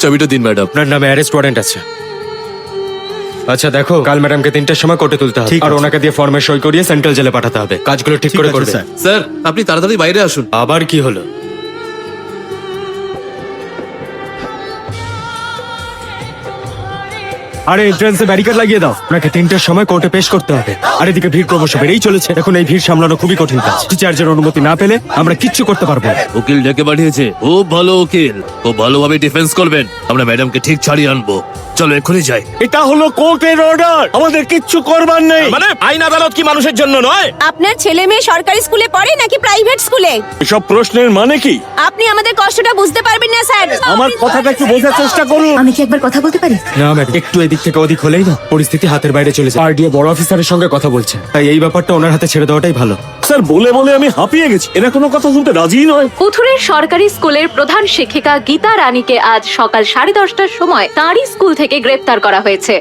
চাবিটা দিন ম্যাডাম। আপনার নামে অ্যারেস্ট ওয়ারেন্ট আছে। আচ্ছা দেখো, কাল ম্যাডামকে 3টের সময় কোর্টে তুলতে হবে, ঠিক আর আছে। ওনাকে দিয়ে ফর্মে সই করিয়ে সেন্ট্রাল জেলে পাঠাতে হবে। কাজগুলো ঠিক করে আছে, করবে। স্যার। স্যার আপনি তাড়াতাড়ি বাইরে আসুন। আবার কি হলো? আরে এন্ট্রান্সে ব্যারিকেড লাগিয়ে দাও। আপনাকে 3টের সময় কোর্টে পেশ করতে হবে। আর এদিকে ভিড় ক্রমশ বেড়েই চলেছে। এখন এই ভিড় সামলানো খুবই কঠিন কাজ। টিচারদের অনুমতি না পেলে আমরা কিচ্ছু করতে পারবো না। উকিল ডেকে পাঠিয়েছে, খুব ভালো উকিল, খুব ভালোভাবে ডিফেন্স করবেন। আমরা ম্যাডামকে ঠিক ছাড়িয়ে আনবো। চলো এক্ষুনি যাই। এটা হলো কোর্টের অর্ডার, আমাদের কিচ্ছু করবার নেই। মানে আইন আদালত কি মানুষের জন্য নয়? আপনার ছেলে মেয়ে সরকারি স্কুলে পড়ে নাকি প্রাইভেট স্কুলে? এসব প্রশ্নের মানে কি? আপনি আমাদের কষ্টটা বুঝতে পারবেন না স্যার। আমার কথাটা একটু বোঝার চেষ্টা করুন। আমি কি একবার কথা বলতে পারি? না ম্যাডাম, একটু এদিক থেকে ওদিক হলেই না পরিস্থিতি হাতের বাইরে চলে যায়। আরডিএ বড় অফিসারের সঙ্গে কথা বলছে, তাই এই ব্যাপারটা ওনার হাতে ছেড়ে দেওয়াটাই ভালো। স্যার বলে বলে আমি হাঁপিয়ে গেছি, এরা কোনো কথা শুনতে রাজিই নয়। পুথুরের সরকারি স্কুলের প্রধান শিক্ষিকা গীতা রানীকে আজ সকাল 10:30টার সময় তাঁরই স্কুল থেকে গ্রেপ্তার করা হয়েছে।